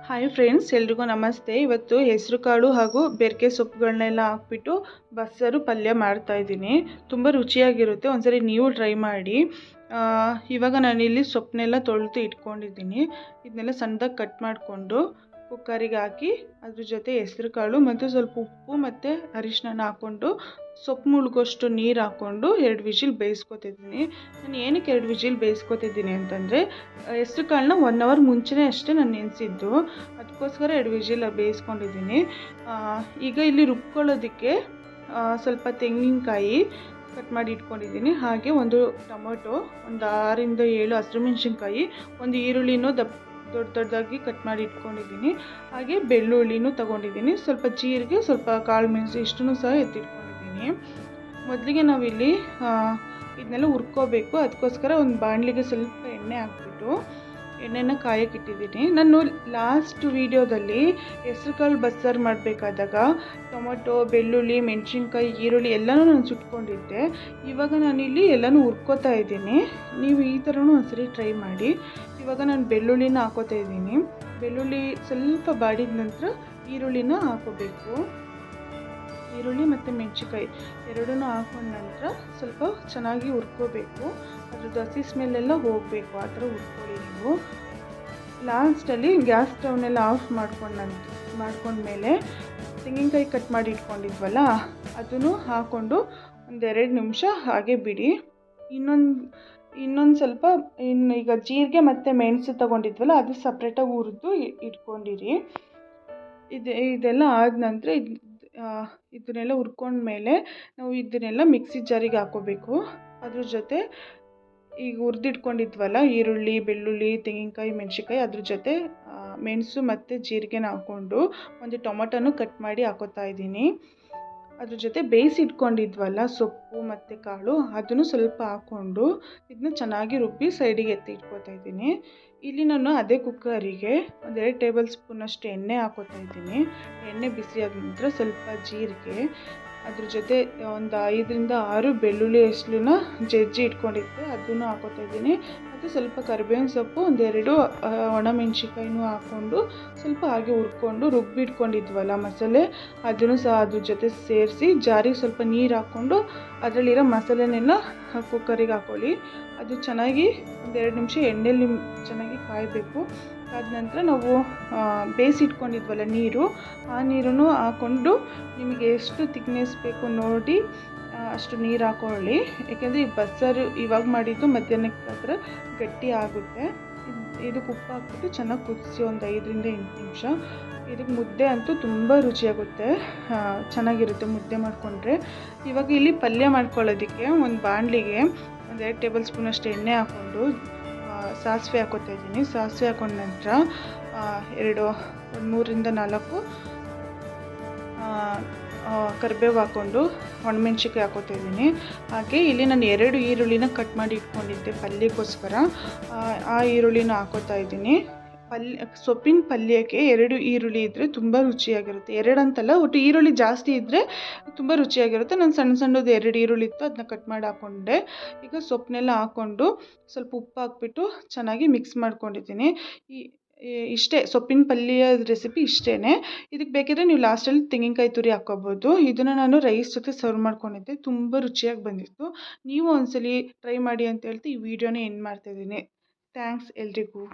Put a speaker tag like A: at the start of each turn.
A: Hi friends, ಎಲ್ರಿಗೂ ನಮಸ್ತೆ. ಇವತ್ತು ಹೆಸರು ಕಾಳು ಹಾಗೂ ಬೆರಕೆ ಸೊಪ್ಪುಗಳನ್ನೆಲ್ಲ ಹಾಕ್ಬಿಟ್ಟು ಬಸ್ಸಾರು ಪಲ್ಯ ಮಾಡ್ತಾಯಿದ್ದೀನಿ. ತುಂಬ ರುಚಿಯಾಗಿರುತ್ತೆ, ಒಂದ್ಸರಿ ನೀವು ಟ್ರೈ ಮಾಡಿ. ಇವಾಗ ನಾನಿಲ್ಲಿ ಸೊಪ್ಪನ್ನೆಲ್ಲ ತೊಳೆದು ಇಟ್ಕೊಂಡಿದ್ದೀನಿ. ಇದನ್ನೆಲ್ಲ ಸಣ್ಣದಾಗಿ ಕಟ್ ಮಾಡಿಕೊಂಡು ಕುಕ್ಕರಿಗೆ ಹಾಕಿ ಅದ್ರ ಜೊತೆ ಹೆಸರು ಕಾಳು ಮತ್ತು ಸ್ವಲ್ಪ ಉಪ್ಪು ಮತ್ತು ಅರಿಶಿನ ಹಾಕ್ಕೊಂಡು ಸೊಪ್ಪು ಮುಳುಗೋಷ್ಟು ನೀರು ಹಾಕ್ಕೊಂಡು 2 ವಿಜಿಲ್ ಬೇಯಿಸ್ಕೊತಿದ್ದೀನಿ. ನಾನು ಏನಕ್ಕೆ 2 ವಿಜಿಲ್ ಬೇಯಿಸ್ಕೊತಿದ್ದೀನಿ ಅಂತಂದರೆ ಹೆಸರು ಕಾಳನ್ನ 1 ಅವರ್ ಮುಂಚೆನೇ ಅಷ್ಟೇ ನಾನು ನೆನೆಸಿದ್ದು, ಅದಕ್ಕೋಸ್ಕರ 2 ವಿಜಿಲ್ ಬೇಯಿಸ್ಕೊಂಡಿದ್ದೀನಿ. ಈಗ ಇಲ್ಲಿ ರುಬ್ಕೊಳ್ಳೋದಕ್ಕೆ ಸ್ವಲ್ಪ ತೆಂಗಿನಕಾಯಿ ಕಟ್ ಮಾಡಿ ಇಟ್ಕೊಂಡಿದ್ದೀನಿ, ಹಾಗೆ ಒಂದು ಟೊಮೊಟೊ, ಒಂದು 6ರಿಂದ 7 ಹಸಿರುಮೆಣ್ಸಿನ್ಕಾಯಿ, ಒಂದು ಈರುಳ್ಳಿನೂ ದೊಡ್ಡದಾಗಿ ಕಟ್ ಮಾಡಿ ಇಟ್ಕೊಂಡಿದ್ದೀನಿ, ಹಾಗೆ ಬೆಳ್ಳುಳ್ಳಿನೂ ತೊಗೊಂಡಿದ್ದೀನಿ, ಸ್ವಲ್ಪ ಜೀರಿಗೆ, ಸ್ವಲ್ಪ ಕಾಳು ಮೆಣಸು ಇಷ್ಟನ್ನು ಸಹ ಎತ್ತಿಟ್ಕೊಂಡಿದ್ದೀನಿ. ಮೊದಲಿಗೆ ನಾವಿಲ್ಲಿ ಇದನ್ನೆಲ್ಲ ಹುರ್ಕೋಬೇಕು. ಅದಕ್ಕೋಸ್ಕರ ಒಂದು ಬಾಣಲಿಗೆ ಸ್ವಲ್ಪ ಎಣ್ಣೆ ಹಾಕ್ಬಿಟ್ಟು ಎಣ್ಣೆನ ಕಾಯಕ್ಕಿಟ್ಟಿದ್ದೀನಿ. ನಾನು ಲಾಸ್ಟ್ ವೀಡಿಯೋದಲ್ಲಿ ಹೆಸ್ರು ಕಾಳು ಬಸ್ಸಾರು ಮಾಡಬೇಕಾದಾಗ ಟೊಮೊಟೊ, ಬೆಳ್ಳುಳ್ಳಿ, ಮೆಣಸಿನ್ಕಾಯಿ, ಈರುಳ್ಳಿ ಎಲ್ಲನೂ ನಾನು ಸುಟ್ಕೊಂಡಿದ್ದೆ. ಇವಾಗ ನಾನಿಲ್ಲಿ ಎಲ್ಲನೂ ಹುರ್ಕೋತಾ ಇದ್ದೀನಿ. ನೀವು ಈ ಥರನೂ ಒಂದ್ಸರಿ ಟ್ರೈ ಮಾಡಿ. ಇವಾಗ ನಾನು ಬೆಳ್ಳುಳ್ಳಿನ ಹಾಕೋತಾ ಇದ್ದೀನಿ. ಬೆಳ್ಳುಳ್ಳಿ ಸ್ವಲ್ಪ ಬಾಡಿದ ನಂತರ ಈರುಳ್ಳಿನ ಹಾಕೋಬೇಕು. ಈರುಳ್ಳಿ ಮತ್ತು ಮೆಣಸಿನ್ಕಾಯಿ ಎರಡನ್ನೂ ಹಾಕೊಂಡ ನಂತರ ಸ್ವಲ್ಪ ಚೆನ್ನಾಗಿ ಹುರ್ಕೋಬೇಕು. ಅದ್ರದ್ದು ಹಸಿ ಸ್ಮೆಲ್ಲೆಲ್ಲ ಹೋಗಬೇಕು, ಆ ಥರ ಹುರ್ಕೊಳ್ಳಿ ನೀವು. ಲಾಸ್ಟಲ್ಲಿ ಗ್ಯಾಸ್ ಸ್ಟವ್ನೆಲ್ಲ ಆಫ್ ಮಾಡ್ಕೊಂಡ್ಮೇಲೆ ತೆಂಗಿನಕಾಯಿ ಕಟ್ ಮಾಡಿ ಇಟ್ಕೊಂಡಿದ್ವಲ್ಲ ಅದನ್ನು ಹಾಕ್ಕೊಂಡು ಒಂದು 2 ನಿಮಿಷ ಹಾಗೆ ಬಿಡಿ. ಇನ್ನೊಂದು ಸ್ವಲ್ಪ ಈಗ ಜೀರಿಗೆ ಮತ್ತು ಮೆಣಸು ತೊಗೊಂಡಿದ್ವಲ್ಲ ಅದು ಸಪ್ರೇಟಾಗಿ ಹುರಿದು ಇಟ್ಕೊಂಡಿರಿ. ಇದೆಲ್ಲ ಆದ ನಂತರ ಇದನ್ನೆಲ್ಲ ಹುರ್ಕೊಂಡ್ಮೇಲೆ ನಾವು ಇದನ್ನೆಲ್ಲ ಮಿಕ್ಸಿ ಜಾರಿಗೆ ಹಾಕೋಬೇಕು. ಅದ್ರ ಜೊತೆ ಈಗ ಹುರಿದಿಟ್ಕೊಂಡಿದ್ವಲ್ಲ ಈರುಳ್ಳಿ, ಬೆಳ್ಳುಳ್ಳಿ, ತೆಂಗಿನಕಾಯಿ, ಮೆಣಸಿನ್ಕಾಯಿ, ಅದ್ರ ಜೊತೆ ಮೆಣಸು ಮತ್ತು ಜೀರಿಗೆನ ಹಾಕ್ಕೊಂಡು ಒಂದು ಟೊಮೊಟೊನೂ ಕಟ್ ಮಾಡಿ ಹಾಕೋತಾ ಇದ್ದೀನಿ. ಅದ್ರ ಜೊತೆ ಬೇಯಿಸಿಟ್ಕೊಂಡಿದ್ವಲ್ಲ ಸೊಪ್ಪು ಮತ್ತು ಕಾಳು ಅದನ್ನು ಸ್ವಲ್ಪ ಹಾಕ್ಕೊಂಡು ಇದನ್ನ ಚೆನ್ನಾಗಿ ರುಬ್ಬಿ ಸೈಡಿಗೆ ಎತ್ತಿ ಇಟ್ಕೋತಾ ಇದ್ದೀನಿ. ಇಲ್ಲಿ ನಾನು ಅದೇ ಕುಕ್ಕರಿಗೆ ಒಂದು 2 ಟೇಬಲ್ ಸ್ಪೂನಷ್ಟು ಎಣ್ಣೆ ಹಾಕೋತಾ ಇದ್ದೀನಿ. ಎಣ್ಣೆ ಬಿಸಿಯಾದ ನಂತರ ಸ್ವಲ್ಪ ಜೀರಿಗೆ, ಅದ್ರ ಜೊತೆ ಒಂದು 5ರಿಂದ 6 ಬೆಳ್ಳುಳ್ಳಿ ಹೆಸಳನ್ನ ಜಜ್ಜಿ ಇಟ್ಕೊಂಡಿದ್ದೆ ಅದನ್ನು ಹಾಕೋತಾ ಇದ್ದೀನಿ. ಮತ್ತು ಸ್ವಲ್ಪ ಕರಿಬೇವಿನ ಸೊಪ್ಪು, 1-2 ಒಣಮೆಣ್ಸಿನ್ಕಾಯಿನೂ ಹಾಕ್ಕೊಂಡು ಸ್ವಲ್ಪ ಹಾಗೆ ಹುರ್ಕೊಂಡು ರುಬ್ಬಿಟ್ಕೊಂಡಿದ್ವಲ್ಲ ಮಸಾಲೆ ಅದನ್ನು ಸಹ ಅದ್ರ ಜೊತೆ ಸೇರಿಸಿ ಜಾರಿಗೆ ಸ್ವಲ್ಪ ನೀರು ಹಾಕ್ಕೊಂಡು ಅದರಲ್ಲಿರೋ ಮಸಾಲೆನೆಲ್ಲ ಕುಕ್ಕರಿಗೆ ಹಾಕ್ಕೊಳ್ಳಿ. ಅದು ಚೆನ್ನಾಗಿ 1-2 ನಿಮಿಷ ಎಣ್ಣೆಯಲ್ಲಿ ಚೆನ್ನಾಗಿ ಕಾಯಬೇಕು. ಅದ ನಂತರ ನಾವು ಬೇಯಿಸಿಟ್ಕೊಂಡಿದ್ವಲ್ಲ ನೀರು, ಆ ನೀರನ್ನು ಹಾಕ್ಕೊಂಡು ನಿಮಗೆ ಎಷ್ಟು ತಿಕ್ನೆಸ್ ಬೇಕು ನೋಡಿ ಅಷ್ಟು ನೀರು ಹಾಕ್ಕೊಳ್ಳಿ. ಯಾಕೆಂದರೆ ಈ ಬಸ್ಸಾರು ಇವಾಗ ಮಾಡಿದ್ದು ಮಧ್ಯಾಹ್ನಕ್ಕೆ ಹತ್ರ ಗಟ್ಟಿ ಆಗುತ್ತೆ. ಇದಕ್ಕೆ ಉಪ್ಪು ಹಾಕ್ಬಿಟ್ಟು ಚೆನ್ನಾಗಿ ಕುದಿಸಿ ಒಂದು 5ರಿಂದ 8 ನಿಮಿಷ. ಇದಕ್ಕೆ ಮುದ್ದೆ ಅಂತೂ ತುಂಬ ರುಚಿಯಾಗುತ್ತೆ, ಚೆನ್ನಾಗಿರುತ್ತೆ ಮುದ್ದೆ ಮಾಡಿಕೊಂಡ್ರೆ. ಇವಾಗ ಇಲ್ಲಿ ಪಲ್ಯ ಮಾಡ್ಕೊಳ್ಳೋದಕ್ಕೆ ಒಂದು ಬಾಣಲಿಗೆ ಒಂದು 2 ಟೇಬಲ್ ಸ್ಪೂನಷ್ಟು ಎಣ್ಣೆ ಹಾಕ್ಕೊಂಡು ಸಾಸಿವೆ ಹಾಕೋತಾ ಇದ್ದೀನಿ. ಸಾಸಿವೆ ಹಾಕೊಂಡ ನಂತರ 3ರಿಂದ 4 ಕರಿಬೇವು ಹಾಕ್ಕೊಂಡು ಒಣಮೆಣ್ಸಿನ್ಕಾಯಿ ಹಾಕೋತಾ ಇದ್ದೀನಿ. ಹಾಗೆ ಇಲ್ಲಿ ನಾನು 2 ಈರುಳ್ಳಿನ ಕಟ್ ಮಾಡಿ ಇಟ್ಕೊಂಡಿದ್ದೆ ಪಲ್ಯಕ್ಕೋಸ್ಕರ, ಆ ಈರುಳ್ಳಿನ ಹಾಕೋತಾ ಇದ್ದೀನಿ. ಸೊಪ್ಪಿನ ಪಲ್ಯಕ್ಕೆ 2 ಈರುಳ್ಳಿ ಇದ್ದರೆ ತುಂಬ ರುಚಿಯಾಗಿರುತ್ತೆ. 2 ಅಂತಲ್ಲ, ಒಟ್ಟು ಈರುಳ್ಳಿ ಜಾಸ್ತಿ ಇದ್ದರೆ ತುಂಬ ರುಚಿಯಾಗಿರುತ್ತೆ. ನಾನು ಸಣ್ಣದು 2 ಈರುಳ್ಳಿ ಇತ್ತು, ಅದನ್ನ ಕಟ್ ಮಾಡಿ ಹಾಕ್ಕೊಂಡೆ. ಈಗ ಸೊಪ್ಪನ್ನೆಲ್ಲ ಹಾಕ್ಕೊಂಡು ಸ್ವಲ್ಪ ಉಪ್ಪು ಹಾಕ್ಬಿಟ್ಟು ಚೆನ್ನಾಗಿ ಮಿಕ್ಸ್ ಮಾಡ್ಕೊಂಡಿದ್ದೀನಿ. ಇಷ್ಟೇ ಸೊಪ್ಪಿನ ಪಲ್ಯ ರೆಸಿಪಿ ಇಷ್ಟೇ. ಇದಕ್ಕೆ ಬೇಕಿದ್ರೆ ನೀವು ಲಾಸ್ಟಲ್ಲಿ ತೆಂಗಿನಕಾಯಿ ತುರಿ ಹಾಕ್ಕೋಬೋದು. ಇದನ್ನು ನಾನು ರೈಸ್ ಜೊತೆ ಸರ್ವ್ ಮಾಡ್ಕೊಂಡಿದ್ದೆ, ತುಂಬ ರುಚಿಯಾಗಿ ಬಂದಿತ್ತು. ನೀವು ಒಂದ್ಸಲಿ ಟ್ರೈ ಮಾಡಿ ಅಂತ ಹೇಳ್ತಾ ಈ ವಿಡಿಯೋನ ಎಂಡ್ ಮಾಡ್ತಾಯಿದ್ದೀನಿ. ಥ್ಯಾಂಕ್ಸ್ ಎಲ್ರಿಗೂ.